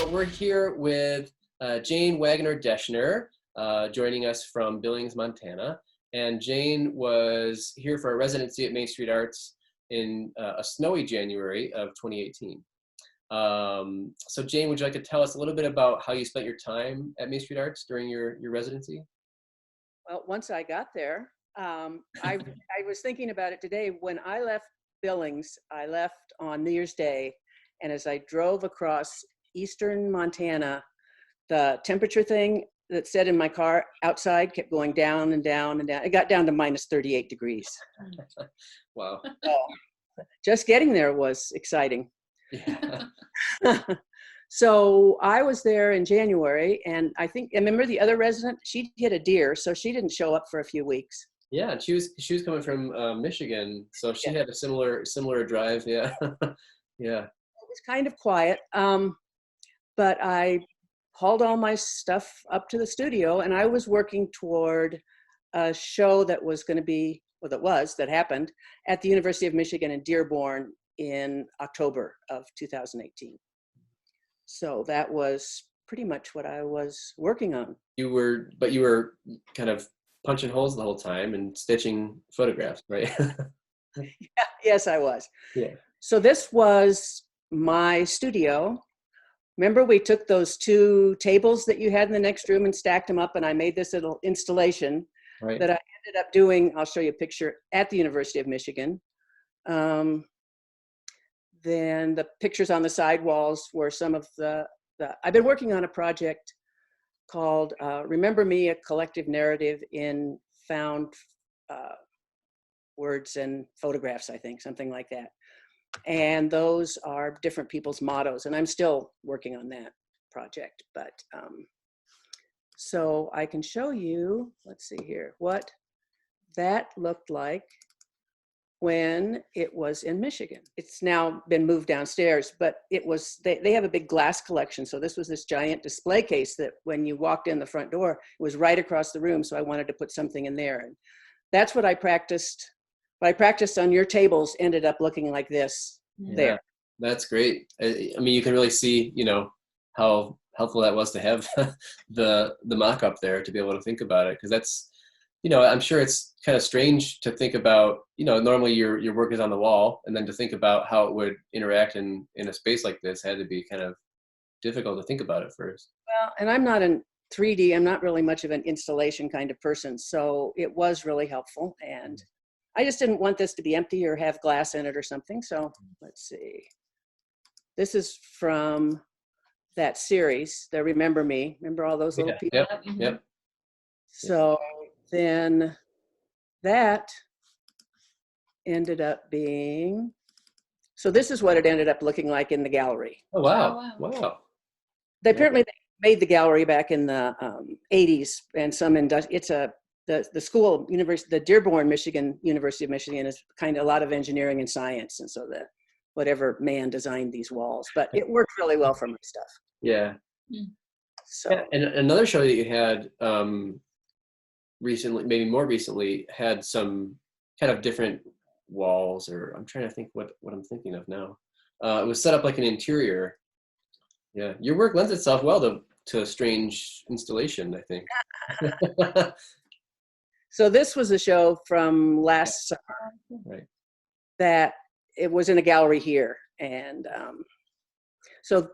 Well, we're here with Jane Waggoner Deschner, joining us from Billings, Montana. And Jane was here for a residency at Main Street Arts in a snowy January of 2018. So Jane, would you like to tell us a little bit about how you spent your time at Main Street Arts during your residency? Well, once I got there, I was thinking about it today. When I left Billings, I left on New Year's Day, and as I drove across eastern Montana, the temperature thing that said in my car outside kept going down and down and down. It got down to minus 38 degrees. Wow. So just getting there was exciting. Yeah. So I was there in January, and I remember the other resident, she hit a deer, so she didn't show up for a few weeks. Yeah, and she was coming from Michigan, so she had a similar drive. Yeah. Yeah. It was kind of quiet, but I hauled all my stuff up to the studio, and I was working toward a show that was going to be, well, that happened at the University of Michigan in Dearborn in October of 2018. So that was pretty much what I was working on. You were kind of punching holes the whole time and stitching photographs, right? Yeah, yes, I was. Yeah. So this was my studio. Remember, we took those two tables that you had in the next room and stacked them up, and I made this little installation that I ended up doing. I'll show you a picture at the University of Michigan. Then the pictures on the side walls were some of I've been working on a project called Remember Me, a collective narrative in found words and photographs, I think, something like that. And those are different people's mottos, and I'm still working on that project. But so I can show you, let's see here, what that looked like when it was in Michigan. It's now been moved downstairs, but it was, they have a big glass collection. So this was this giant display case that when you walked in the front door, it was right across the room. So I wanted to put something in there. And that's what I practiced. What I practiced on your tables ended up looking like this there. That's great. I mean, you can really see, how helpful that was to have the mock-up there to be able to think about it. Because that's, I'm sure it's kind of strange to think about, normally your work is on the wall, and then to think about how it would interact in a space like this had to be kind of difficult to think about at first. Well, and I'm not in 3D. I'm not really much of an installation kind of person. So it was really helpful. And I just didn't want this to be empty or have glass in it or something. So let's see. This is from that series, the Remember Me. Remember all those little people? Yep. So then that ended up being, so this is what it ended up looking like in the gallery. Oh, wow. Wow. They apparently made the gallery back in the 80s, and the school, the Dearborn, Michigan, University of Michigan is kind of a lot of engineering and science. And so whatever man designed these walls, but it worked really well for my stuff. Yeah. So, and another show that you had recently, maybe more recently, had some kind of different walls, or I'm trying to think what I'm thinking of now. It was set up like an interior. Yeah. Your work lends itself well to a strange installation, I think. So this was a show from last summer, right? That it was in a gallery here. And so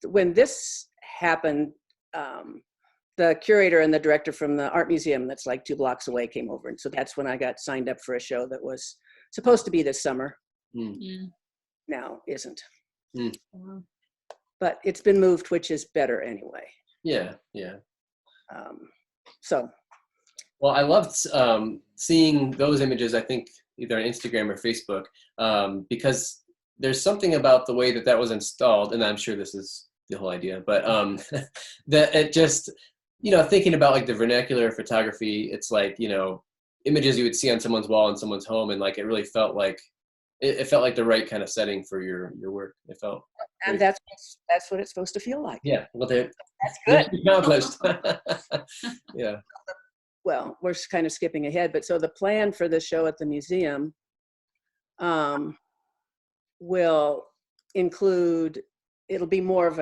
when this happened, the curator and the director from the art museum that's like 2 blocks away came over. And so that's when I got signed up for a show that was supposed to be this summer. Now isn't. But it's been moved, which is better anyway. Yeah. So. Well, I loved seeing those images, I think, either on Instagram or Facebook, because there's something about the way that was installed, and I'm sure this is the whole idea, but that it just, thinking about like the vernacular photography, it's like, images you would see on someone's wall in someone's home, and like it really felt like, it felt like the right kind of setting for your work. It felt. And that's what it's supposed to feel like. Yeah, well, that's good. Accomplished. Yeah. Well, we're kind of skipping ahead, but so the plan for the show at the museum will include it'll be more of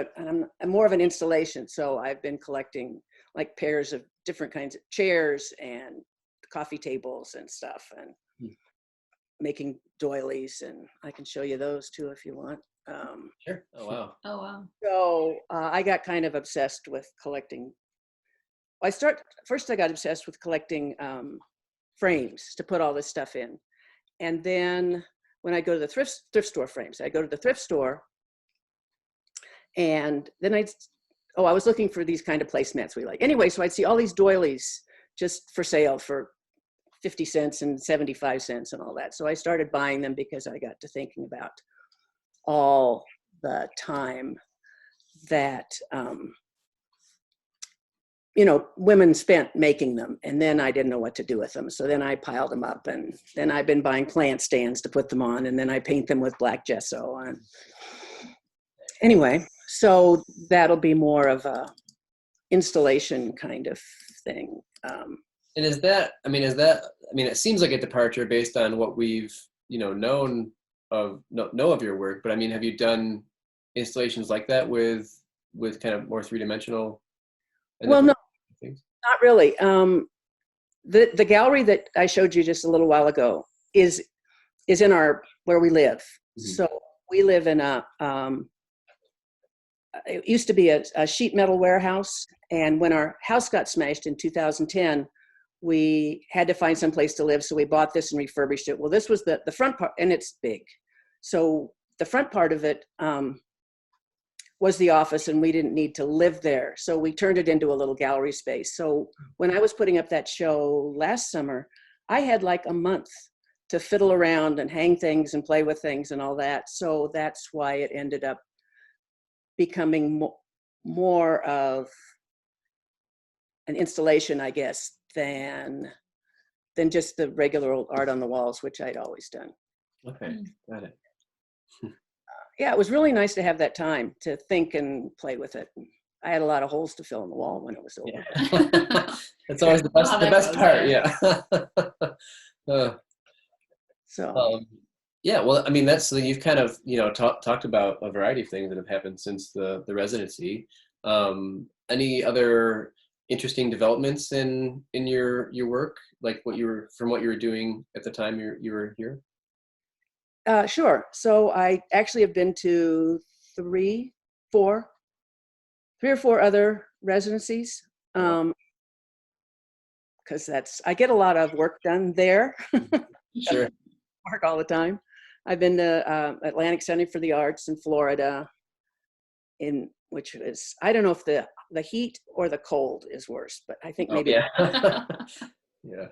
more of an installation. So I've been collecting like pairs of different kinds of chairs and coffee tables and stuff, and making doilies, and I can show you those too if you want. Sure. Oh wow. Oh wow. So I got kind of obsessed with collecting. First I got obsessed with collecting frames to put all this stuff in, and then when I go to the thrift store frames, I go to the thrift store, and then I was looking for these kind of placemats we like. Anyway, so I'd see all these doilies just for sale for 50 cents and 75 cents and all that. So I started buying them because I got to thinking about all the time that, women spent making them, and then I didn't know what to do with them. So then I piled them up, and then I've been buying plant stands to put them on, and then I paint them with black gesso. And anyway, so that'll be more of a installation kind of thing. And it seems like a departure based on what we've, know of your work, but I mean, have you done installations like that with kind of more three-dimensional? Well, no, not really. The gallery that I showed you just a little while ago is in where we live. Mm-hmm. So we live in it used to be a sheet metal warehouse. And when our house got smashed in 2010, we had to find some place to live. So we bought this and refurbished it. Well, this was the front part, and it's big. So the front part of it was the office, and we didn't need to live there. So we turned it into a little gallery space. So when I was putting up that show last summer, I had like a month to fiddle around and hang things and play with things and all that. So that's why it ended up becoming more of an installation, I guess, than just the regular old art on the walls, which I'd always done. Okay, got it. Yeah, it was really nice to have that time to think and play with it. I had a lot of holes to fill in the wall when it was over. Yeah. That's always the best part. Yeah. Yeah, well, I mean, that's you've kind of talked about a variety of things that have happened since the residency. Any other interesting developments in your work, like what you were doing at the time you were here? Sure. So I actually have been to three or four other residencies, because I get a lot of work done there. Sure. Work all the time. I've been to Atlantic Center for the Arts in Florida, which is, I don't know if the heat or the cold is worse, but I think maybe. Yeah. Yeah.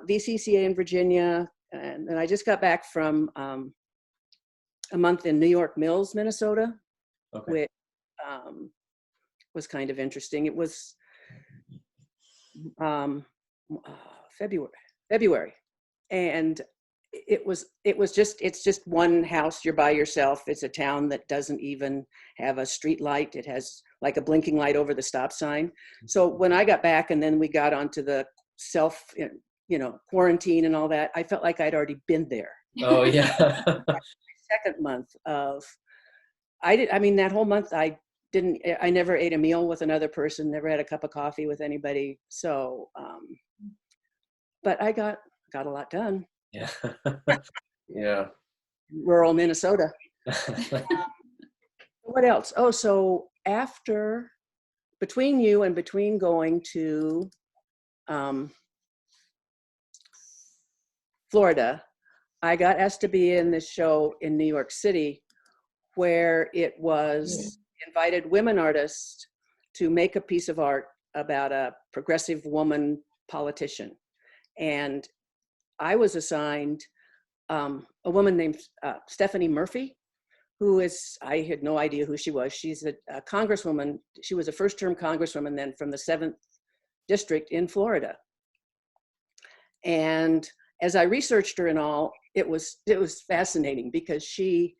VCCA in Virginia, and I just got back from a month in New York Mills, Minnesota, which was kind of interesting. It was February, and it's just one house. You're by yourself. It's a town that doesn't even have a street light. It has like a blinking light over the stop sign. So when I got back, and then we got onto the quarantine and all that, I felt like I'd already been there. Oh yeah. Second month that whole month I never ate a meal with another person, never had a cup of coffee with anybody. So, but I got a lot done. Yeah. Yeah. Rural Minnesota. What else? Oh, so between you and between going to Florida, I got asked to be in this show in New York City, where it was invited women artists to make a piece of art about a progressive woman politician. And I was assigned a woman named Stephanie Murphy, I had no idea who she was. She's a congresswoman. She was a first-term congresswoman then from the 7th district in Florida. And as I researched her and all, it was fascinating because she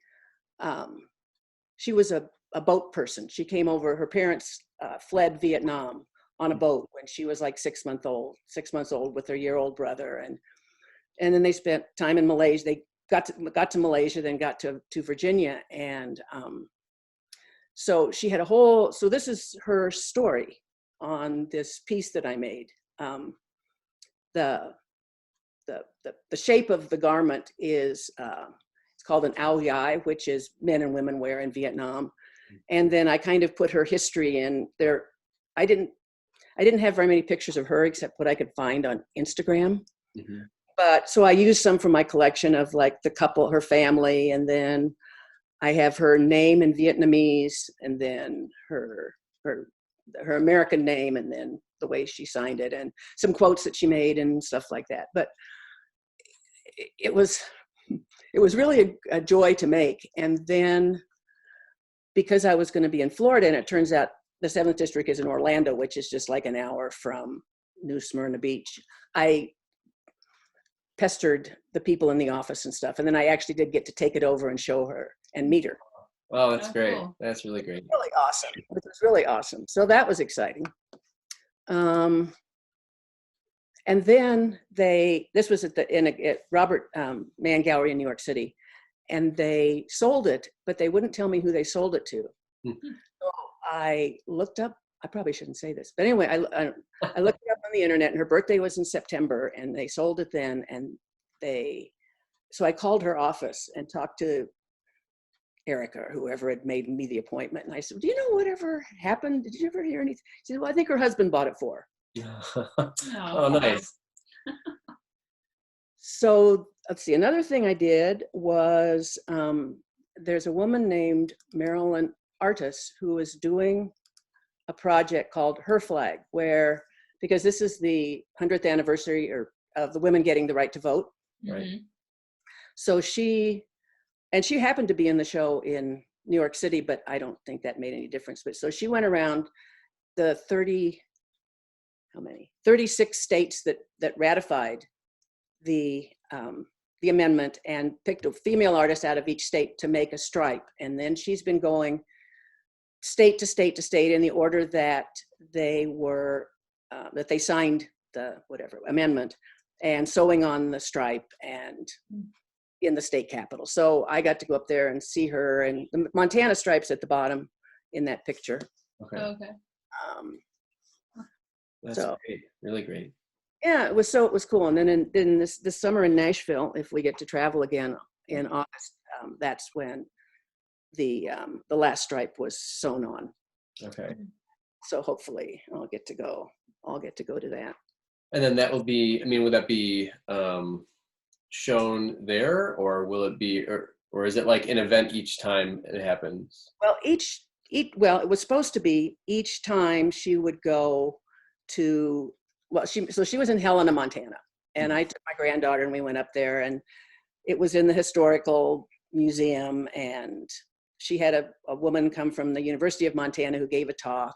was a boat person. She came over, her parents fled Vietnam on a boat when she was like 6 months old with her year-old brother. And then they spent time in Malaysia. They got to Malaysia, then got to Virginia. And So she had a whole, so this is her story on this piece that I made. The shape of the garment is, it's called an ao dai, which is men and women wear in Vietnam. And then I kind of put her history in there. I didn't have very many pictures of her except what I could find on Instagram. Mm-hmm. But so I used some from my collection of like the couple, her family, and then I have her name in Vietnamese, and then her American name, and then the way she signed it, and some quotes that she made and stuff like that. But it was really a joy to make. And then because I was going to be in Florida, and it turns out the 7th District is in Orlando, which is just like an hour from New Smyrna Beach, I pestered the people in the office and stuff. And then I actually did get to take it over and show her and meet her. Oh, that's great. Cool. That's really great. Really awesome. It was really awesome. So that was exciting. And then this was at Robert Mann Gallery in New York City, and they sold it, but they wouldn't tell me who they sold it to. So I looked up, I probably shouldn't say this, but anyway, I looked it up on the internet, and her birthday was in September, and they sold it then. And so I called her office and talked to Erica, or whoever had made me the appointment. And I said, do you know whatever happened? Did you ever hear anything? She said, well, I think her husband bought it for her. Oh, nice. So let's see, another thing I did was, there's a woman named Marilyn Artists who is doing a project called Her Flag, because this is the 100th anniversary of the women getting the right to vote. Right. So she happened to be in the show in New York City, but I don't think that made any difference. But so she went around the 36 states that ratified the amendment, and picked a female artist out of each state to make a stripe. And then she's been going state to state to state in the order that they were, that they signed the whatever amendment, and sewing on the stripe and in the state capitol. So I got to go up there and see her, and the Montana stripes at the bottom in that picture. Okay. Okay. That's great. Really great. Yeah, it was cool. And then in this summer in Nashville, if we get to travel again in August, that's when the last stripe was sewn on. Okay. So hopefully I'll get to go to that. And then that will be, I mean, would that be shown there, or will it be, or is it like an event each time it happens? Well, it was supposed to be each time she would go to, she was in Helena, Montana, and I took my granddaughter and we went up there, and it was in the historical museum, and she had a woman come from the University of Montana who gave a talk.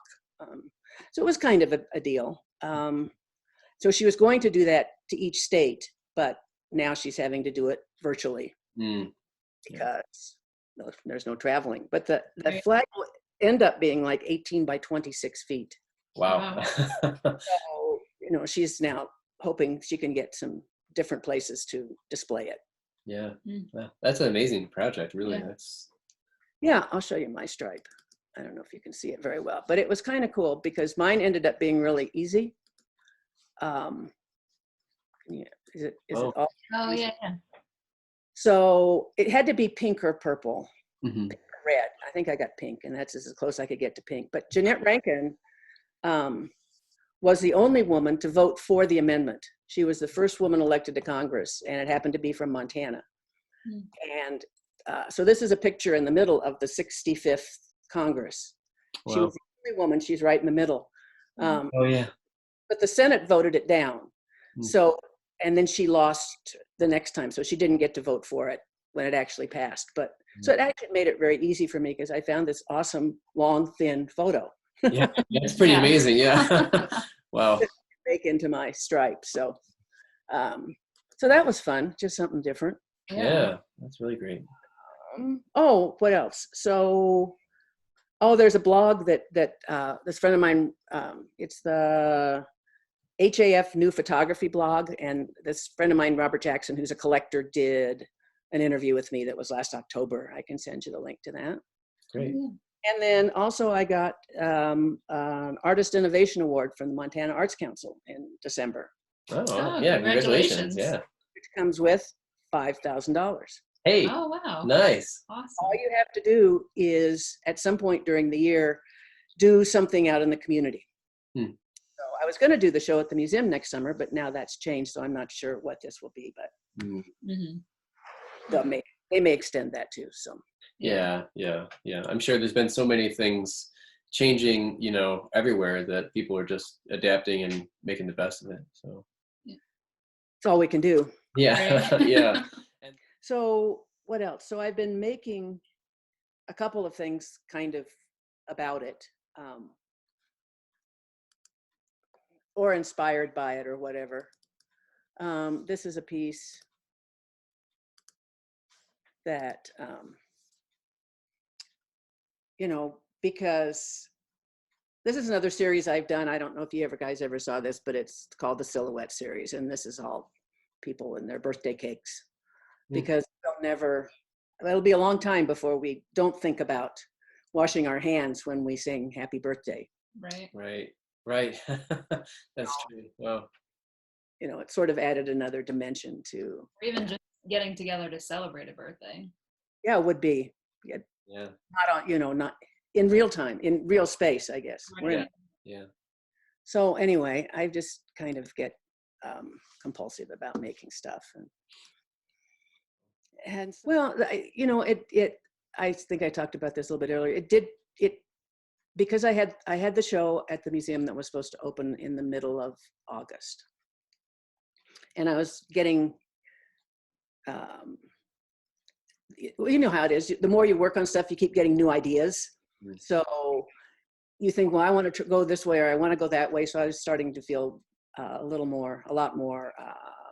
So it was kind of a deal. So she was going to do that to each state, but now she's having to do it virtually because there's no traveling. But the flag will end up being like 18 by 26 feet. Wow. So, she's now hoping she can get some different places to display it. Yeah. Wow. That's an amazing project, really. Yeah, I'll show you my stripe. I don't know if you can see it very well, but it was kind of cool because mine ended up being really easy. Is it all? Oh, yeah. So it had to be pink or purple, Mm-hmm. pink or red. I think I got pink, and that's as close I could get to pink. But Jeanette Rankin was the only woman to vote for the amendment. She was the first woman elected to Congress, and it happened to be from Montana. And so this is a picture in the middle of the 65th Congress. Wow. She was the only woman. She's right in the middle. Oh, yeah. But the Senate voted it down. So, and then she lost the next time. So she didn't get to vote for it when it actually passed. But so it actually made it very easy for me because I found this awesome, long, thin photo. Yeah, it's pretty amazing. Yeah. Wow. Make into my stripe. So, so that was fun. Just something different. Yeah, that's really great. What else? So, there's a blog that this friend of mine, it's the HAF New Photography blog, and this friend of mine, Robert Jackson, who's a collector, did an interview with me that was last October. I can send you the link to that. Great. And then also I got an Artist Innovation Award from the Montana Arts Council in December, Oh, yeah, congratulations. Yeah. which comes with $5,000. Hey, Oh, wow. nice. All Awesome. you have to do is, at some point during the year, do something out in the community. Hmm. So I was going to do the show at the museum next summer, but now that's changed, so I'm not sure what this will be, but they may extend that too. So Yeah. I'm sure there's been so many things changing, you know, everywhere that people are just adapting and making the best of it. So it's all we can do. yeah, Right. yeah. So what else? So I've been making a couple of things kind of about it, or inspired by it or whatever. This is a piece that, you know, because this is another series I've done. I don't know if you guys ever saw this, but it's called the Silhouette series. And this is all people and their birthday cakes, because it'll be a long time before we don't think about washing our hands when we sing happy birthday. Right. That's true. Wow. You know, it sort of added another dimension to. Or even just getting together to celebrate a birthday. Yeah, it would be. Yeah. Not on, you know, not in real time, in real space, I guess. Right. Yeah. So anyway, I just kind of get compulsive about making stuff, and well, you know, I think I talked about this a little bit earlier. Because I had the show at the museum that was supposed to open in the middle of August, and I was getting, you know how it is. The more you work on stuff, you keep getting new ideas. So you think, well, I want to go this way or I want to go that way. So I was starting to feel a lot more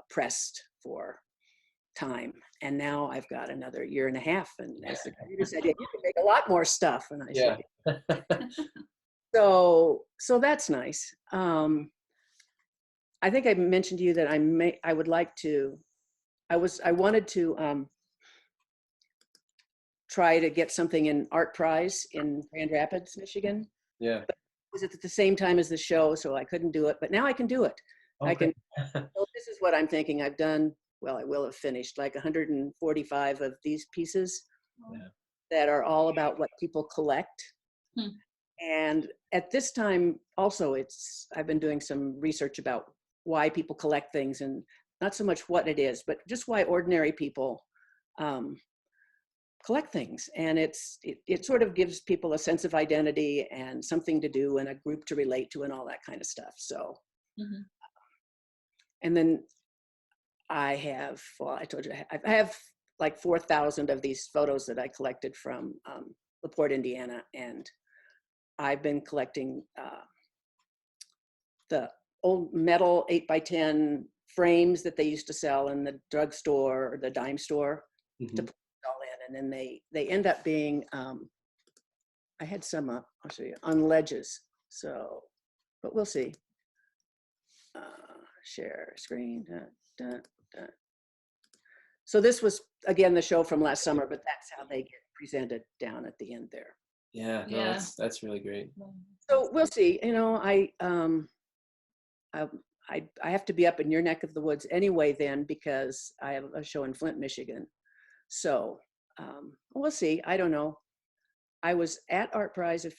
pressed for time. And now I've got another year and a half. And as the computer said, yeah, you can make a lot more stuff. And I said, so that's nice. I think I mentioned to you that I wanted to try to get something in ArtPrize in Grand Rapids, Michigan. Yeah. But it was at the same time as the show, so I couldn't do it. But now I can do it. Okay. I can. So this is what I'm thinking. I've done. Well, I will have finished like 145 of these pieces that are all about what people collect. And at this time, also, I've been doing some research about why people collect things, and not so much what it is, but just why ordinary people collect things. And it sort of gives people a sense of identity and something to do and a group to relate to and all that kind of stuff. So, and then I told you, I have like 4,000 of these photos that I collected from LaPorte, Indiana. And I've been collecting the old metal 8x10 frames that they used to sell in the drugstore or the dime store to put it all in. And then they end up being, I had some I'll show you, on ledges. So, but we'll see. Share screen. So this was, again, the show from last summer, but that's how they get presented down at the end there. Yeah, no, that's really great. So we'll see. You know, I have to be up in your neck of the woods anyway then, because I have a show in Flint, Michigan. So we'll see. I don't know. I was at ArtPrize a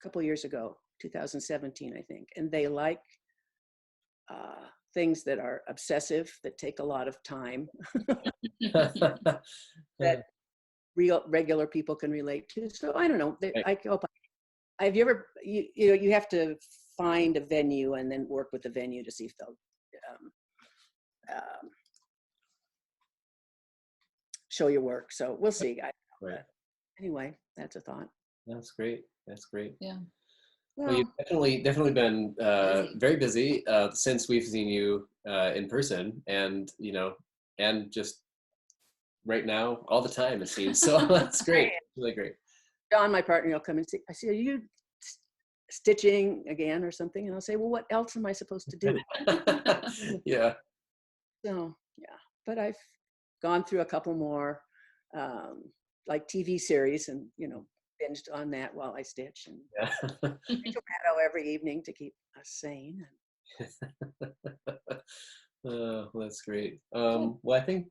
couple years ago, 2017, I think, and they like things that are obsessive, that take a lot of time, that regular people can relate to. So I don't know. I hope. Have you ever? You have to find a venue and then work with the venue to see if they'll show your work. So we'll see. Anyway, that's a thought. That's great. That's great. Yeah. Well, you've definitely been very busy since we've seen you in person, and and just right now all the time it seems. So that's great. Really great. John, my partner, will come and see. I say, "Are you stitching again or something?" And I'll say, "Well, what else am I supposed to do?" Yeah. So yeah, but I've gone through a couple more like TV series, and binged on that while I stitch, and Yeah. tomato every evening to keep us sane. Oh, that's great. Well, I think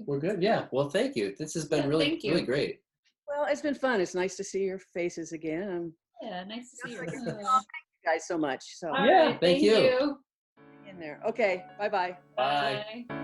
we're good. Yeah. Well, thank you. This has been really, thank you. really great. Well, it's been fun. It's nice to see your faces again. Yeah, nice to see you. Thank you guys so much. So All Yeah, right, thank you. in there. Okay. Bye-bye. Bye. Bye.